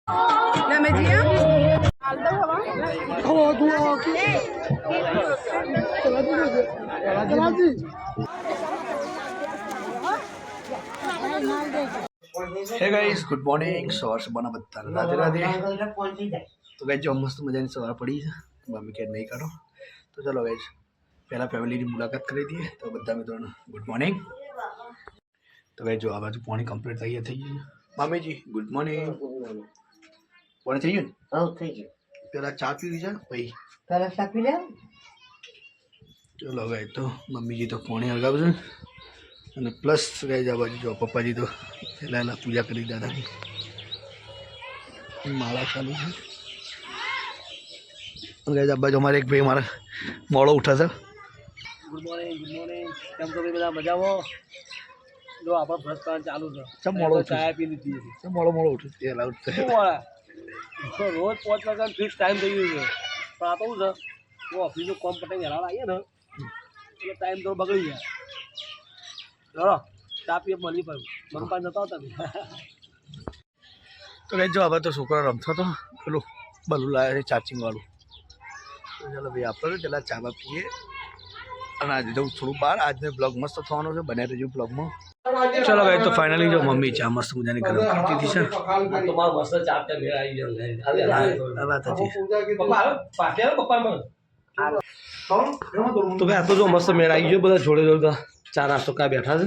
Hey guys good morning सवार से बना बता राधे राधे। तो गाइस जो मस्त मजा सवार पड़ी है मम्मी के नहीं करो तो चलो गाइस पहला फैमिली की मुलाकात करी थी तो बता मित्रों गुड मॉर्निंग। तो गाइस जो आ बाजू पानी कंप्लीट થઈ ગયું मम्मी जी गुड मॉर्निंग पानी થઈ ગયું हां થઈ ગયું પેલા ચા પી લીધા ભાઈ પેલા ચા પી લે। चलो गाइस तो मम्मी जी तो पानी हलगाव છે અને પ્લસ ગાइस આ બાજુ જો પપ્પાજી તો પહેલા પૂજા કરી દાદા की माला चालू है। गाइस अब बाजू हमारे एक भाई हमारा मोड़ो उठा था। गुड मॉर्निंग કેમ તો બધા મજામાં જો આપા બ્રશ કરવાનું ચાલુ છે सब मोड़ो ચાય પી લીધી છે सब मोड़ो उठे ये लाउड से શું મોડા તો રોજ 5 વાગ્યા ફિક્સ ટાઈમ થઈ ગયો છે પણ આ તો શું છે वो ઓફિસનું કામ પટાઈને હેરાન આવીએ ને એટલે ટાઈમ તો બગડી જાય। ચલો ચા પીએ મળી પર મનપા જતા હતા તમે। तो गाइस जो अब तो छोकरा रमता तो पेलो बलू लाया है चार्जिंग वालू तो चलो भाई आप चला चाबा पीए और आज जो थोड़ा बार आज में ब्लॉग मस्त थवानो से बने रहियो ब्लॉग में। चलो गाइस तो फाइनली जो मम्मी चा मस्त मुझे गरम करती थी सर તમાર મસ્ત ચા પે મેળ આવી જાય अब बात है પપ્પા પાટે પપ્પા મને तो भाई आ तो जो मस्त मेड़ आई गयो બધા જોડે જોડે ચાર નાસ્તો કા બેઠા છે।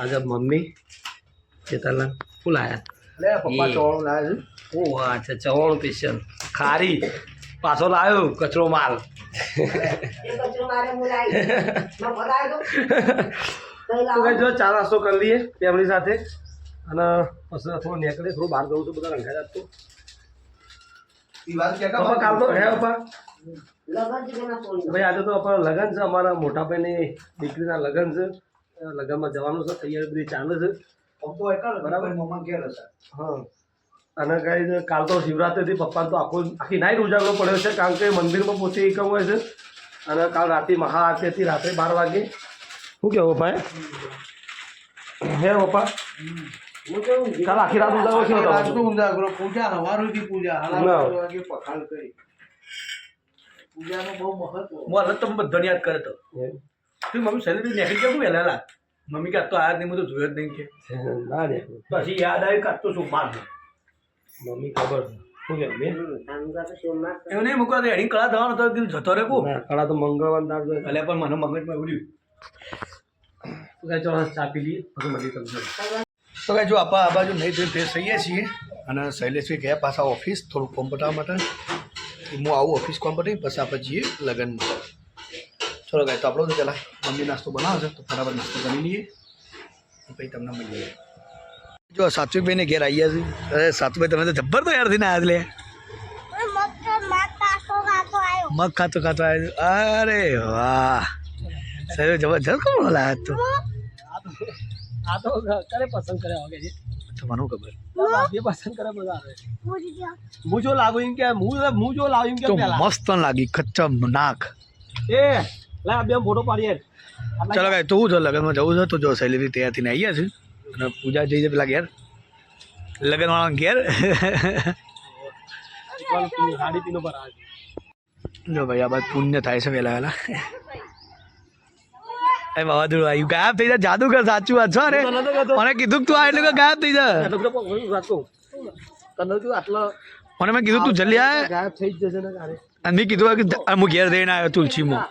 आज मम्मी चेतरलाल फूल आया ले पप्पा चौड़ लाया है ओ अच्छा चवण स्पेशल खारी पाछो लायो कचरो माल तो भाई जो चार नास्तो कर लिए फैमिली साथे અને પછી થોડો નીકળે થોડું બહાર જવું તો બધા રંગા જાત તો ई बात क्या પપ્પા કાલ તો હે પપ્પા લગન જીના ફોન ભાઈ આજે તો આપણો લગન છે અમારા મોટા ભાઈની દીકરીના લગન છે લગનમાં જવાનું છે તૈયારી બધી ચાલે છે अब तो है बराबर मम्मा क्या रहता હા અને કાંઈ કાલ તો શિવરાત્રિથી પપ્પાને તો આખી નાઈટ ઉજાગરો પડ્યો છે કારણ કે મંદિરમાં પોતે એકમ હોય છે અને કાલ રાતે મહાઆરતી હતી રાત્રે 12 વાગે। શું કહેવું પપ્પા હે પપ્પા કાલ આખી રાત ઉજાગરો થયો હતો आज तो उजागरो पूजा हवारो की पूजा हला वागे पखाल करी पूजा नो बहु महत्व મને તમે બધાને યાદ કરે તો તું મમ્મી શરીર નીકળી કેમ વહેલા મમ્મી કે આ તો આયા જ નહીં બધું જોયો જ નહીં કે ના રે પછી યાદ આવ્યું કે આ તો શું માર મમ્મી ખબર શું કે મેં તાંગા તો સોમનાથ એવું નહીં મૂકવા દે હેડિંગ કળા થવાનો તો કીધું જતો રે કો કળા તો મંગળવાર દાર જો એટલે પણ મને મગજમાં ઉડ્યું તો કઈ ચલો ચા પી લઈએ પછી મળી તમને તો કઈ જો આપા આ બાજુ નહીં ધોઈ ફ્રેશ થઈએ છીએ અને શૈલેષભાઈ ગયા પાછા ઓફિસ થોડું કોમ પટાવવા માટે હું આવું ઓફિસ કોમ પટાવી પછી આપણે જઈએ લગ્નમાં। ચલો ગાય તો આપણો તો પહેલાં મમ્મી નાસ્તો બનાવશે તો ફટાફટ નાસ્તો કરી લઈએ પછી તમને મળીએ। જો સાત્વિકભાઈને ઘેર આવ્યા છે અરે સાત્વિકભાઈ તમે તો જબ્બર તો યાર થઈને આવ્યા લે મગ ખાતો ખાતો આવ્યો અરે વાહ સર જબરજસ્ત કોણ લાયા તો આ તો કરે પસંદ કરે વાગે છે તમારું ખબર બાપી પસંદ કરે બધા આવે હું જો લાગુ એમ કે હું જો લાવું એમ કે તો પહેલા મસ્ત લાગી ખચ્ચમ નાક એ લા બે ફોટો પાડીએ ચલો ગાય તો હું જો લગ્નમાં જવું છે તો જો શૈલીથી તૈયાર થઈને આવ્યા છે અને પૂજા જઈ છે પેલા ઘેર લગ્નવાળા ઘેર સાડી પીનો પર આવે જો ભાઈ આ બાદ પુણ્ય થાય છે વહેલા વહેલા એ વાવાઝોડું આવ્યું ગાયબ થઈ જાય જાદુગર સાચું વાત છો અરે મને કીધું તું આ એટલે કે ગાયબ થઈ જાય તને તું આટલો મને મેં કીધું તું જલ્દી આ ગાયબ થઈ જ જશે ને કારે અને મેં કીધું કે હું ઘેર જઈને આવ્યો તુલસીમાં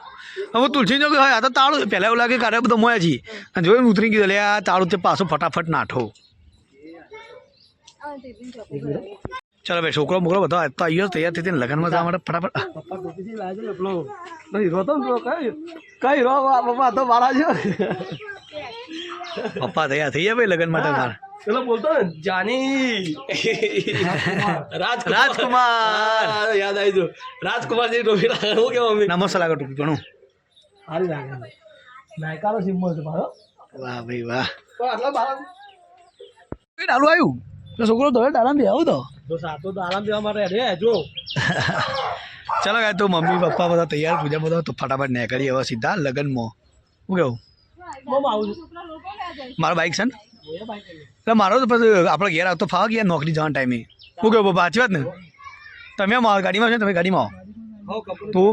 હું તુલસી જો આ તો તાળું પહેલાં એવું લાગે કારે બધો મોયા છી અને જોયું ઉતરી ગયું એટલે આ તાળું તે પાછું ફટાફટ નાઠો। ચાલો ભાઈ છોકરો મોકરો બધો તો આવ્યો તૈયાર થઈ ને લગ્નમાં જવા માટે ફટાફટ પપ્પા ટોપી લાગે છે પેલો નહીં રોતો ને કઈ રો પપ્પા તો મારા છે પપ્પા તૈયાર થઈ જાય ભાઈ લગ્ન માટે મારા પેલો બોલતો ને જાની રાજકુમાર યાદ આવી ગયો રાજકુમાર જે ટોપી લાગે હું કેવા મમ્મી ના મસ્ત લાગે ટૂંકી ઘણું સારી લાગે નાયકાનો સિમ્બોલ છે મારો વાહ ભાઈ વાહ તો આટલા બાળક ડાલું આવ્યું તો છોકરો તો ડાલામાં બી આવું તો સાતો તો આરામ દેવા માટે રે જો ચાલો ગાય તો મમ્મી પપ્પા બધા તૈયાર પૂજા બધા તો ફટાફટ નીકળી હવે સીધા લગ્નમાં શું કેવું મારો બાઈક છે ને એટલે મારો તો પછી આપણે ઘેર આવતો ફાવા ગયા નોકરી જવાના ટાઈમે શું કહ્યું પપ્પા સાચી વાત ને તમે ગાડીમાં છો તમે ગાડીમાં આવો તું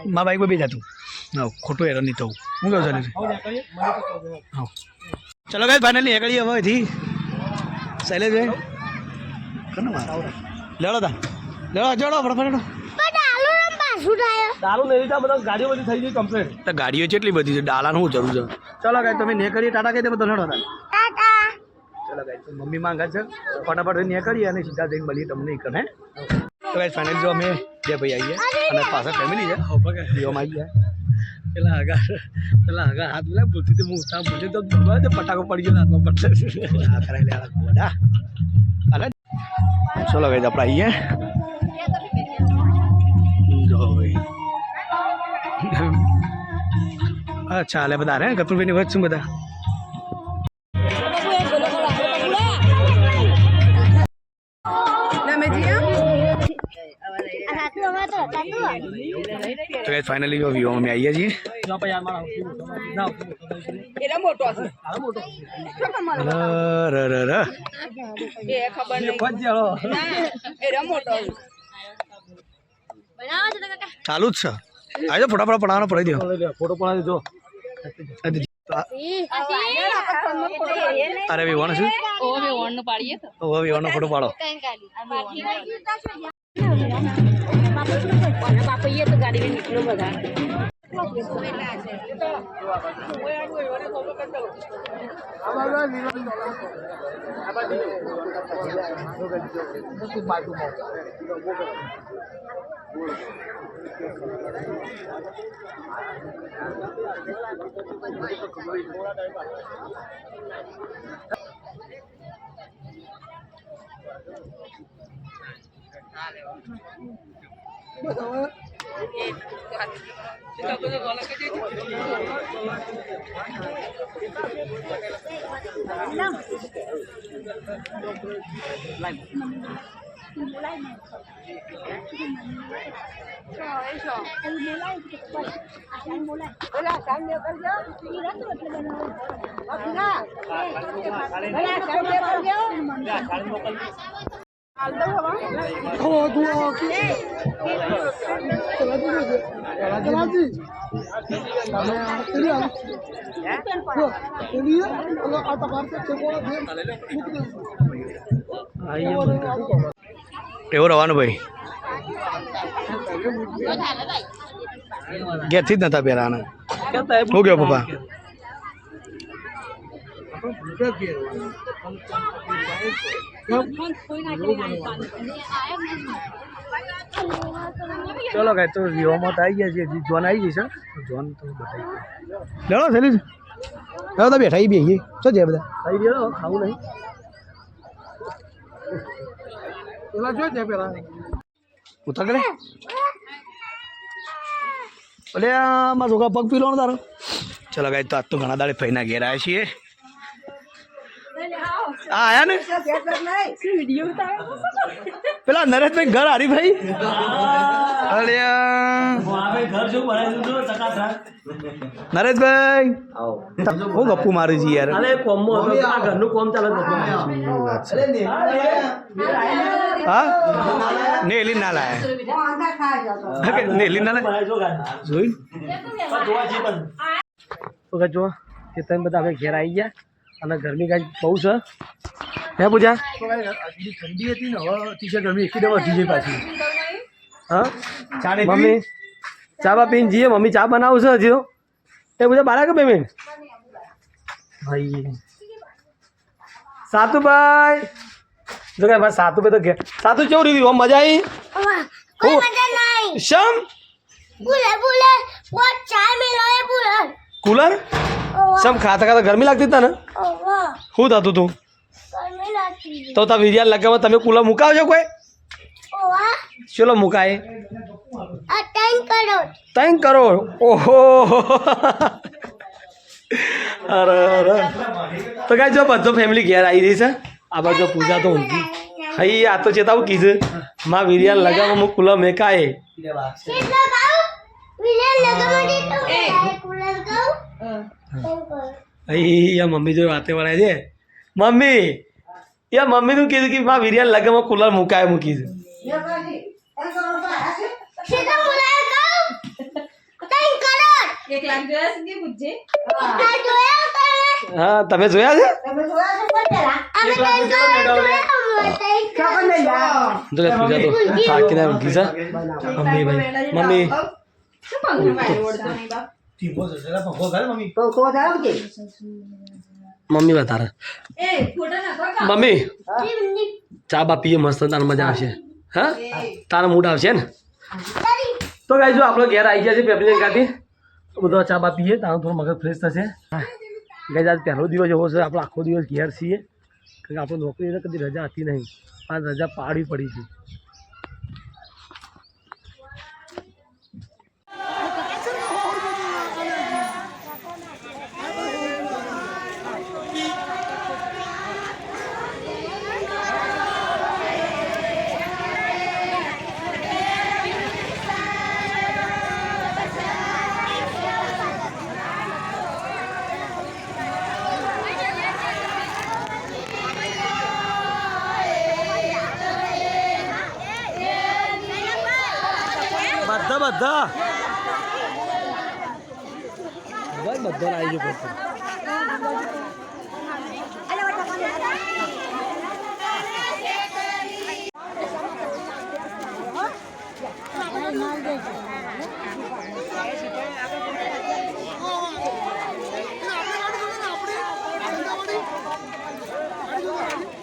મારા બાઈક પર બી જતું હા ખોટું હેરાન નહીં થવું હું કહું ચાલે હા ચલો ગાઈસ ફાઇનલી નીકળીએ હવે અહીંથી શૈલેષભાઈ લેડો તા લેડો ચડો ફટાફટ દારૂ નહીં લીધા બધા ગાડીઓ બધી થઈ ગઈ કમ્પ્લીટ. તો ગાડીઓ કેટલી બધી છે ડાલાનું શું જરૂર છે ચલો ગાઈસ તમે નીકળીએ ટાટા કહી દે બધો લેડો ચલો ગાઈસ મમ્મી માંગે છે ફટાફટ નીકળીએ અને સીધા જઈને મળીએ તમને એક હે તો ગાઈસ ફાઇનલી જો અમે બે ભાઈ આવીએ અને પાછા ફેમિલી છે જીઓમાં આવી ગયા પેલા આગળ હાથ બોલા બોલતી હતી હું ઉત્સાહ બોલ્યો તો પટાકો પડી ગયો હાથમાં પડશે ચલો ગાઈસ આપણે આવીએ જો ભાઈ અચ્છા હાલે બધા રે કપૂરભાઈની વચ્ચે શું બધા તો ગાઈસ ફાઇનલી જો વ્યૂ અમે આવીએ છીએ ચાલુ જ છે આજે ફટાફટ પડાવવાનો પડી દો ફોટો પડાવી દો. અરે વિવાનો શું વિવાનો ફોટો પાડો એવો રવાનું ભાઈ ઘેરથી જ નતા પહેલા આને શું કહો પપ્પા ચલો કાંઈ તો વિહોમાં તો આવી ગયા છે જોન આવી જશે જોન તો બતાવી લેડો થયેલી છે બધા બેઠા બેસીએ શું છે બધા થઈ ગયો ખાવું નહીં. પેલા જો છે પેલા ઉતર કરે એટલે મારા છોકરા પગ પીલો તારો ચલો ગાય તો આજ તો ઘણા દાડે ફઈના ઘેર આવ્યા છીએ હા આયા ને પેલા નરેશભાઈ ઘર હરીભાઈ અરે નરેશભાઈ હું ગપ્પુ મારું છું યાર ઘરનું કોમ ચાલે હા નેલી ના લાયા નેલી ના લાયા જોઈ તો જો ચેતન બધા હવે ઘેર આવી ગયા અને ગરમી કાંઈ બહુ છે હે પૂજા ઠંડી હતી ને હવે અતિશય ગરમી એકલી દવા વધી ગઈ પાછી હા મમ્મી ચા બા પીને જઈએ મમ્મી ચા બનાવશે હજી એ પૂજા બારા કે પેમેન્ટ ભાઈ સાતુભાઈ જો કે ભાઈ સાતુભાઈ તો ઘેર સાતુ કેવું રહ્યું આમ મજા આવી શમ કુલર સમ ખાતા ખાતા ગરમી લાગતી હતા ને શું થતું તું તો તા વિરિયા લગાવવા તમે કુલર મુકાવજો કોઈ ચલો મુકાય 3 કરોડ ઓહો અરે અરે તો કાંઈ જો બધો ફેમિલી ઘેર આવી રહી છે આ બાજુ પૂજા તો ઊંધી હઈ આ તો ચેતાવું કીધું માં વિરિયા લગાવવા હું કુલર મેકાય અહીંયા મમ્મી જો વાતે વળાય છે મમ્મી યાર મમ્મીનું કીધું કે મારા વિરિયાને લગનમાં કુલર મુકાય મૂકી છે હા તમે જોયા છે જો પૂજા તો થાકીને ઊઠી છે મમ્મી ભાઈ મમ્મી મમ્મી વધારે મમ્મી ચા બા પીએ મસ્ત તાર મજા આવશે હા તારા મૂડ આવશે ને તો ગાઈ જો આપણો ઘેર આવી ગયા છે ફેમિલી કાથી બધો ચા બા પીએ તારું થોડું મગજ ફ્રેશ થશે ગાઈ આજ પહેલો દિવસ એવો છે આપણે આખો દિવસ ઘેર છીએ કારણ કે આપણે નોકરી કદી રજા હતી નહીં આ રજા પાડવી પડી છે બધા બધા બધા આવી ગયો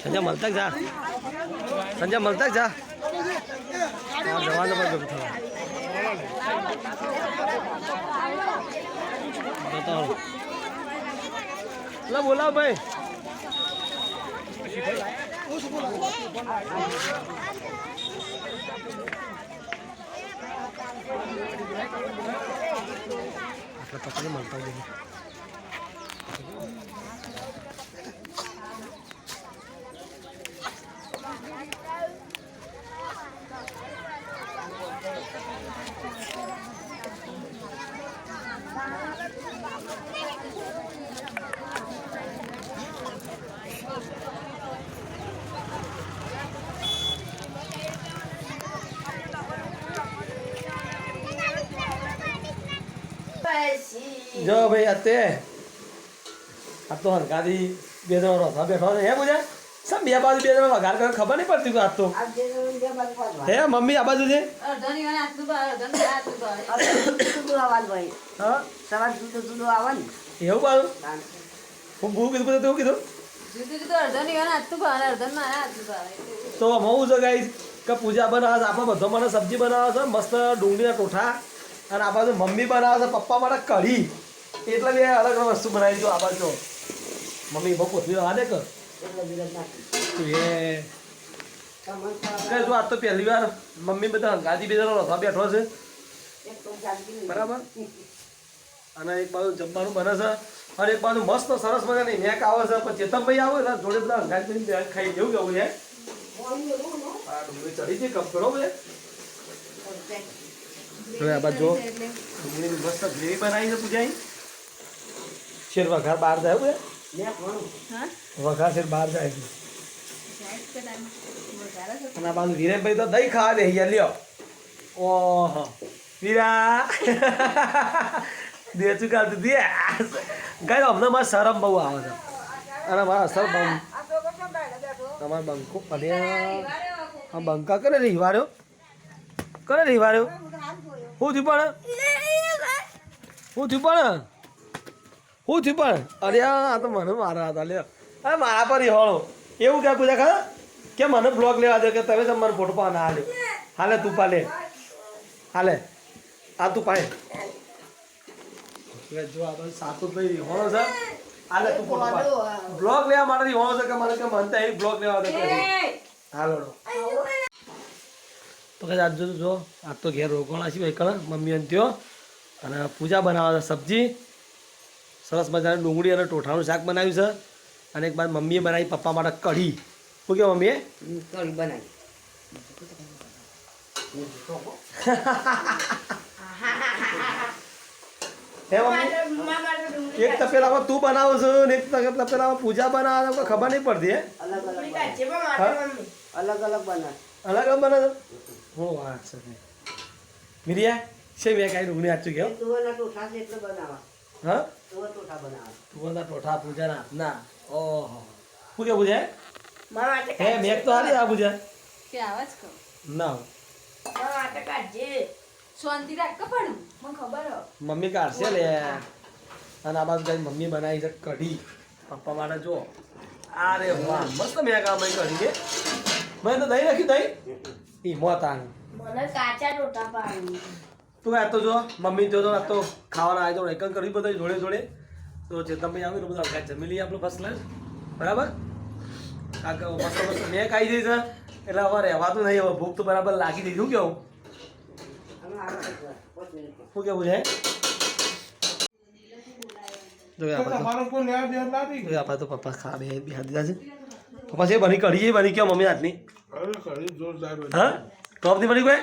સંજય મળતા જા સંજય મળતા જા જવાનો પણ ગમ થવા બતાવો બોલાવ ભાઈ આટલા પકડે મળતા હોય જો ભાઈ અત્યારે આ તો હરકાથી બે જણો રોથા બેઠો છે હે પૂજા સમ બે બાજુ બે જણો વઘાર કરે ખબર નહીં પડતી આજ તો હે મમ્મી આ બાજુ છે એવું બાજુ હું બહુ કીધું બધું તેવું કીધું તો હું છે ગાઈ કે પૂજા બનાવે છે આપણે બધો મને સબ્જી બનાવે છે મસ્ત ડુંગળીના ટોઠા અને આ બાજુ મમ્મી બનાવે છે પપ્પા માટે કઢી એટલે બે અલગ અલગ વસ્તુ બનાવી દો આ બાજુ મમ્મી બહુ કોથળી આ દે કર જો આજ તો પહેલી વાર મમ્મી બધા ગાદી બે રોથા બેઠો છે બરાબર અને એક બાજુ જમવાનું બને છે અને એક બાજુ મસ્ત સરસ મજાની મેક આવે છે પણ ચેતનભાઈ આવે ને જોડે બધા અંગાજી ખાઈ જેવું કેવું છે આ ડુંગળી ચડી છે કપ કરો બે આ બાજુ ડુંગળીની મસ્ત ગ્રેવી બનાવી છે પૂજાઈ શેર વઘાર બહાર જાય બે વઘાર શેર બહાર જાય છે અને આ બાજુ વિરેનભાઈ તો દહીં ખાવા દે અહીંયા લ્યો ઓહો વીરા દે ચુકાતું દે ગાય અમને મારે શરમ બહુ આવે છે અને મારા અસર તમારા બંકો અને આ બંકા કરે રીવાર્યો શું થયું પણ અરે આ તો મને મારા હતા લે અરે મારા પર હોળો એવું ક્યાં પૂછા ખરા કે મને બ્લોગ લેવા દે કે તમે મને ફોટો પા ના હાલે હાલે તું પાલે હાલે આ તું પાય જો આ બધું સાતું ભાઈ હોળો છે હાલે તું ફોટો પા બ્લોગ લેવા માટે હોળો છે કે મને કે મનતા એ બ્લોગ લેવા દે હાલો તો કદાચ આજ જો આજ તો ઘેર રોકવાના છે ભાઈ મમ્મી અને ત્યો અને પૂજા બનાવે છે સબ્જી સરસ મજાની ડુંગળી અને ટોઠાનું શાક બનાવ્યું છે અને એક બાદ મમ્મીએ બનાવી પપ્પા માટે કઢી શું કહો મમ્મીએ કઢી બનાવી હે મમ્મી એક તપેલામાં તું બનાવું છું ને એક તપેલામાં પૂજા બનાવે કોઈ ખબર નહીં પડતી હે અલગ અલગ બના અલગ અલગ બનાવે હું વાત છે મિરિયા છે મેં કાંઈ રૂગણી હાચું કેવું તુવેરના ટોઠા છે એટલે બનાવવા હા તુવર ટોઠા બનાવવા તુવરના ટોઠા પૂજાના ના ઓહો શું કે પૂજા મારા માટે હે મેં તો હારી આ પૂજા કે આવાજ કહો ના મારા માટે કાઢજે શાંતિ રાખ કે પણ મને ખબર હો મમ્મી કાઢશે લે અને આ બાજુ કઈ મમ્મી બનાવી છે કઢી પપ્પા માટે જો અરે વાહ મસ્ત મેં કામ કઢી કે મેં તો દહીં નાખ્યું દહીં ઈ મોતાનું મને કાચા ટોઠા પાડી તું આ તો જો મમ્મી જો તો આ તો ખાવાના આવી તો એકલ કરી બધા જોડે જોડે તો ચેતનભાઈ આવ્યું તો બધા વખત જમી લઈએ આપણું ફર્સ્ટ ક્લાસ બરાબર કાકા મસ્ત મસ્ત મેં ખાઈ જઈ છે એટલે હવે રહેવાતું નહીં હવે ભૂખ તો બરાબર લાગી દીધી શું કેવું શું કેવું છે આપણે તો પપ્પા ખા બે દીધા છે પપ્પા છે બની કઢી બની કેવો મમ્મી હાથની હા ટોપની બની કોઈ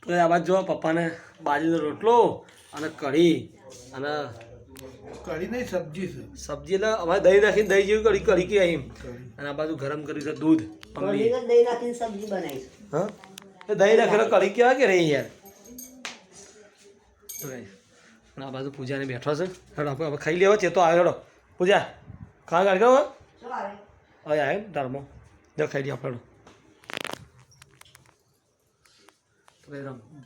તો આ બાજુ જો પપ્પાને બાજરીનો રોટલો અને કઢી અને કઢી નહીં સબ્જી છે સબ્જી એટલે અમારે દહીં નાખીને દહીં જેવી કઢી કઢી કે અહીં અને આ બાજુ ગરમ કરી છે દૂધ મમ્મી દહીં નાખીને સબ્જી બનાવીશ હા એ દહીં નાખેલો કઢી કેવા કે રહી યાર અને આ બાજુ પૂજાને બેઠો છે હેડો આપણે હવે ખાઈ લેવો છે તો આવ્યો હેડો પૂજા ખાવા ગાડી ગયો શું આવે હવે આવે તારમાં જો ખાઈ લઈએ આપણે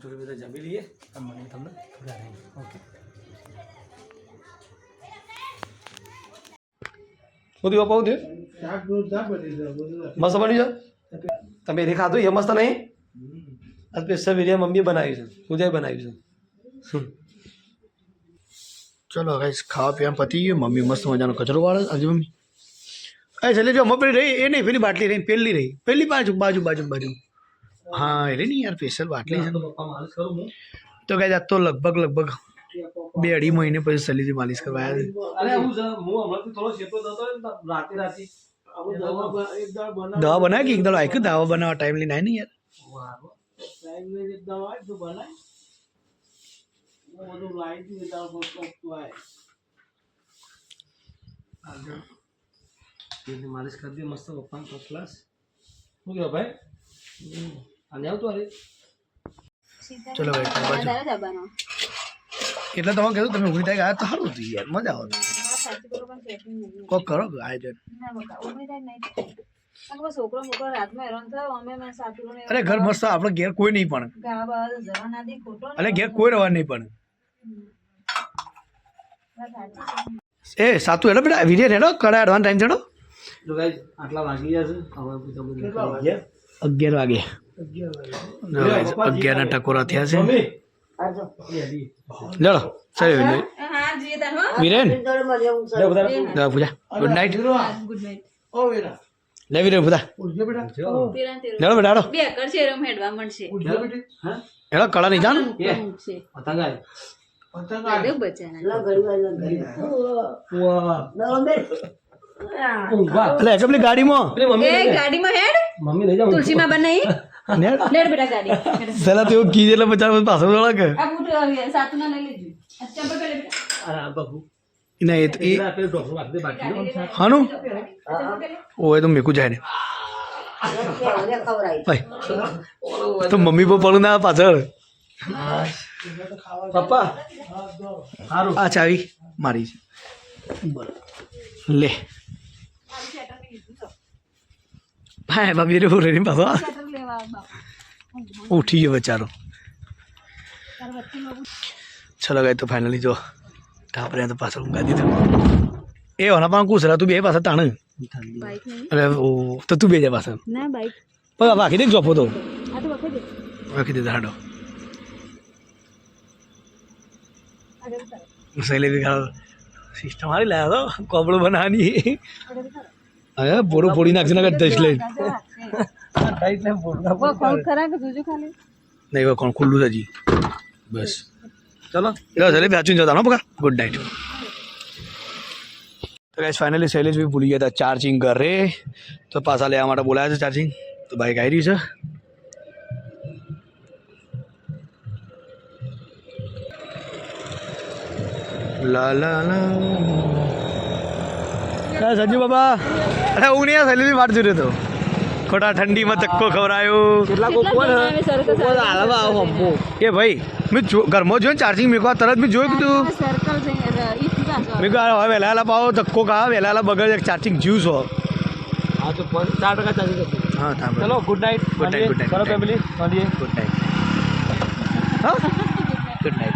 જોડે બધા જમી લઈએ મને તમને ઓકે બધું અપાવું થયું મસ્ત બની છે તમે એની ખાધું એ મસ્ત નહીં આ સ્પેશિયલ બિરયાની મમ્મી બનાવી છે પૂજાએ બનાવી છે ચલો ગાઈસ ખાવા પીવા પતી ગયું મમ્મી મસ્ત મજાનો કચરો વાળે આજે મમ્મી અરે છેલ્લે જો મમ્મી રહી એ નહીં પેલી બાટલી રહી પેલી રહી પેલી બાજુ બાજુ બાજુ બાજુ હા એ નહીં યાર સ્પેશિયલ બાટલી છે તો ગાઈસ આ તો લગભગ 2-2.5 મહિને પછી સલીજી માલિશ કરવા આવ્યા અરે હું હમણાંથી થોડો શેતો થતો રાતે દવા બનાવી કે એકદમ આખી દવા બનાવવા ટાઈમ લઈને આવી ને યાર માલિશ કરી દી મસ્ત પપ્પા ફર્સ્ટ ક્લાસ શું કહેવાય ભાઈ આને આવતું અરે ચલો ભાઈ બાજુ એટલે તમે કીધું તમે ઉભી થાય ગયા તો સારું હતું યાર મજા આવે કોક કરો આયોજન છોકરો મોકરો રાતમાં હેરાન થયો અમે અરે ઘર મસ્ત આપણે ઘેર કોઈ નહીં પણ અરે ઘેર કોઈ રહેવા નહીં પણ એ સાતું હેડો બેટા વિડીયો હેડો કડા એડવાન્સ ટાઈમ ચડો જો ગાઈસ આટલા વાગી ગયા છે હવે પૂછા બધું 11 વાગે 11 ના ટકોરા થયા છે લેડો સરી વિરેન પૂજા ગુડ નાઇટ ગુડ નાઇટ લે વિરેન પૂજા લેડો બેટા હેડો બે કરશે રમ હેડવા મળશે હેડો કડા નહીં જાણ પતંગ આય દેવ બચાના એટલે પેલી ગાડીમાં એ ગાડીમાં હેડ મમ્મી લઈ જાવ તુલસીમાં બનાવી લેડ બેટા ગાડી પેલા તો એવું કીધે એટલે બચાવ પાછો દોડા કે આ બૂટ સાતું ના લઈ લેજો અચ્છા પર પેલે બેટા અરે બાબુ ના એ તો એ પેલું ડોક્ટર વાગદે બાકી હાનું ઓય તો મેકું જાય ને ભાઈ તો મમ્મી પપ્પા પડું ના પાછળ પપ્પા સારું આ ચાવી મારી છે લે ભાઈ બાબી રે બોલે નહીં પાછો ઉઠી ગયો બચારો ચલો ગઈ તો ફાઇનલી જો ટાપરે તો પાછળ ઊંઘા દીધું એ હોના પણ કુસરા તું બે પાછળ તાણ બાઈક નહીં અરે ઓ તો તું બે જાય પાછળ ના બાઈક પણ બાકી દે જોપો તો આ તો વખત દે બાકી દે હાડો આગળ કર સહેલે બી સિસ્ટમ હારી લાવ્યો તો કોપડું બનાવવાની હવે બોરું ફોડી નાખશે ને દસ લઈ ખરા કે જોજો ખાલી નહીં હવે કોણ ખુલ્લું હજી બસ ચલો ચલે બેચું જતા નો પકા ગુડ નાઇટ તો ગાઈસ ફાઇનલી શૈલેષ બી ભૂલી ગયા હતા ચાર્જિંગ કરે તો પાછા લેવા માટે બોલાયા છે ચાર્જિંગ તો બાઈક આવી રહ્યું છે લા લા લા સંજુ બાબા અરે હું નહીં સહેલી વાટ જોઈ રહ્યો હતો ખોટા ઠંડીમાં ધક્કો ખવડાયો એ ભાઈ મેં ઘરમાં જોયું ચાર્જિંગ મેકવા તરત મેં જોયું કીધું સર્કલ છે ઈ બાજુ મેં કહ્યું હવે વહેલા પાવો ધક્કો ખા વહેલા બગડ ચાર્જિંગ જ્યુ છો હા તો 4% ચાર્જિંગ હતું હા થાંભ ચલો good night Good night, good night, ચલો good night. ફેમિલી મળીએ ગુડ નાઇટ હા ગુડ નાઇટ